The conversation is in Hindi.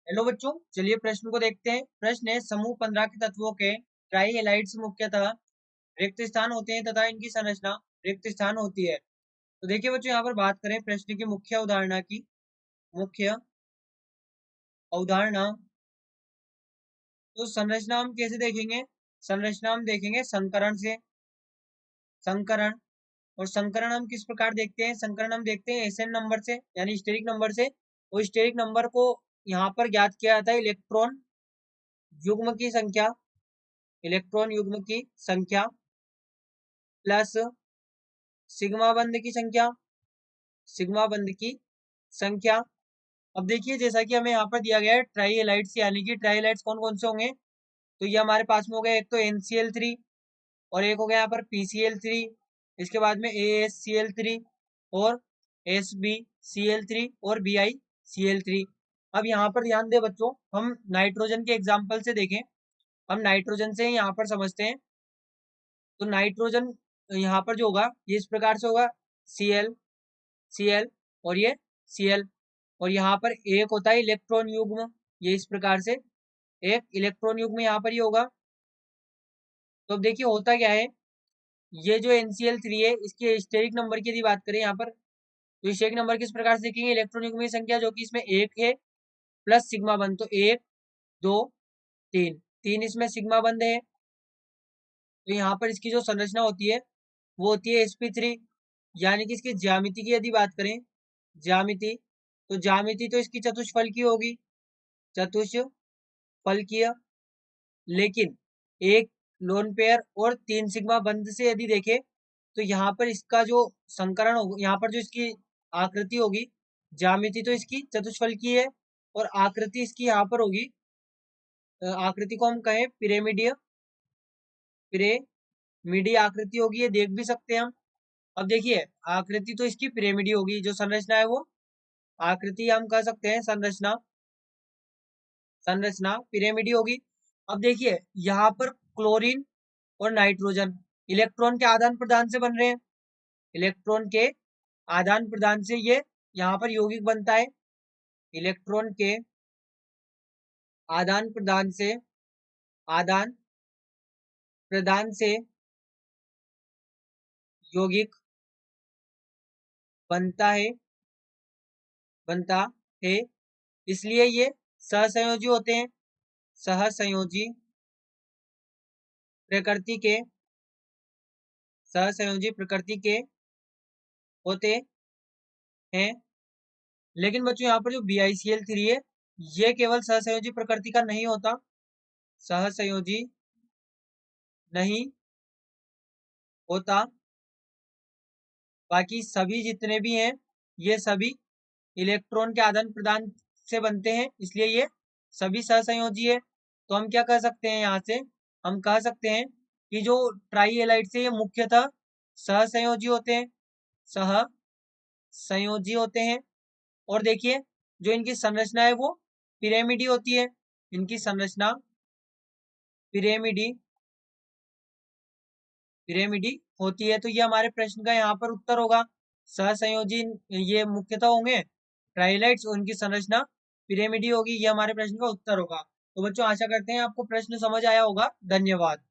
हेलो बच्चों, चलिए प्रश्न को देखते हैं। प्रश्न है, समूह 15 के तत्वों के ट्राई हेलाइड्स मुख्यतः रिक्त स्थान होते हैं तथा इनकी संरचना रिक्त स्थान होती है। तो देखिए बच्चों, यहाँ पर बात करें प्रश्न की मुख्य अवधारणा की। मुख्य अवधारणा, तो संरचना हम कैसे देखेंगे? संरचना हम देखेंगे संकरण से। संकरण, और संकरण हम किस प्रकार देखते हैं? संकरण हम देखते हैं एसएन नंबर से, यानी स्टेरिक नंबर से। और स्टेरिक नंबर को यहाँ पर ज्ञात किया जाता है इलेक्ट्रॉन युग्म की संख्या, इलेक्ट्रॉन युग्म की संख्या प्लस सिग्मा बंध की संख्या, सिग्मा बंध की संख्या। अब देखिए, जैसा कि हमें यहाँ पर दिया गया है ट्राई हेलाइड्स, यानी कि ट्राई हेलाइड्स कौन कौन से होंगे? तो ये हमारे पास में हो गया, एक तो NCl3 और एक हो गया यहाँ पर PCl3, इसके बाद में AsCl3 और SbCl3 और BiCl3। अब यहाँ पर ध्यान दे बच्चों, हम नाइट्रोजन के एग्जाम्पल से देखें। हम नाइट्रोजन से यहाँ पर समझते हैं। तो नाइट्रोजन यहाँ पर जो होगा ये इस प्रकार से होगा, Cl और ये Cl, और यहाँ पर एक होता है इलेक्ट्रॉन युग्म, ये इस प्रकार से एक इलेक्ट्रॉन युग्म यहाँ पर ही होगा। तो अब देखिए होता क्या है, ये जो NCl3 है इसके स्टेरिक नंबर की यदि बात करें यहाँ पर, तो स्टेरिक नंबर किस प्रकार से देखेंगे? इलेक्ट्रॉन युग्म की संख्या जो कि इसमें एक है प्लस सिग्मा बंध, तो 1 2 3, 3 इसमें सिग्मा बंध है। तो यहाँ पर इसकी जो संरचना होती है वो होती है sp3, यानी कि इसकी ज्यामिति की यदि बात करें, ज्यामिति, तो ज्यामिति तो इसकी चतुष्फल की होगी, चतुष्फलकीय। लेकिन एक लोन पेयर और 3 सिग्मा बंध से यदि देखें, तो यहाँ पर इसका जो संकरण होगा, यहाँ पर जो इसकी आकृति होगी, ज्यामिति तो इसकी चतुष्फलकीय है और आकृति इसकी यहाँ पर होगी, आकृति को हम कहें पिरामिडीय, पिरामिडीय आकृति होगी, ये देख भी सकते हैं हम। अब देखिए आकृति तो इसकी पिरामिडीय होगी, जो संरचना है वो आकृति हम कह सकते हैं संरचना, संरचना पिरामिडीय होगी। अब देखिए यहाँ पर क्लोरीन और नाइट्रोजन इलेक्ट्रॉन के आदान प्रदान से बन रहे हैं, इलेक्ट्रॉन के आदान प्रदान से ये यहाँ पर यौगिक बनता है। इलेक्ट्रॉन के आदान प्रदान से, आदान प्रदान से यौगिक बनता है, बनता है, इसलिए ये सहसंयोजी होते हैं। सहसंयोजी प्रकृति के, सहसंयोजी प्रकृति के होते हैं। लेकिन बच्चों यहाँ पर जो BiCl3 है ये केवल सहसंयोजी प्रकृति का नहीं होता, सहसंयोजी नहीं होता, बाकी सभी जितने भी हैं ये सभी इलेक्ट्रॉन के आदान प्रदान से बनते हैं, इसलिए ये सभी सहसंयोजी है। तो हम क्या कह सकते हैं यहाँ से? हम कह सकते हैं कि जो ट्राई हेलाइड्स है ये मुख्यतः सहसंयोजी होते हैं, सहसंयोजी होते हैं। और देखिए जो इनकी संरचना है वो पिरामिडी होती है, इनकी संरचना पिरामिडी, पिरामिडी होती है। तो ये हमारे प्रश्न का यहाँ पर उत्तर होगा, सहसंयोजी ये मुख्यतः होंगे ट्राइलाइट्स, उनकी संरचना पिरामिडी होगी, ये हमारे प्रश्न का उत्तर होगा। तो बच्चों आशा करते हैं आपको प्रश्न समझ आया होगा। धन्यवाद।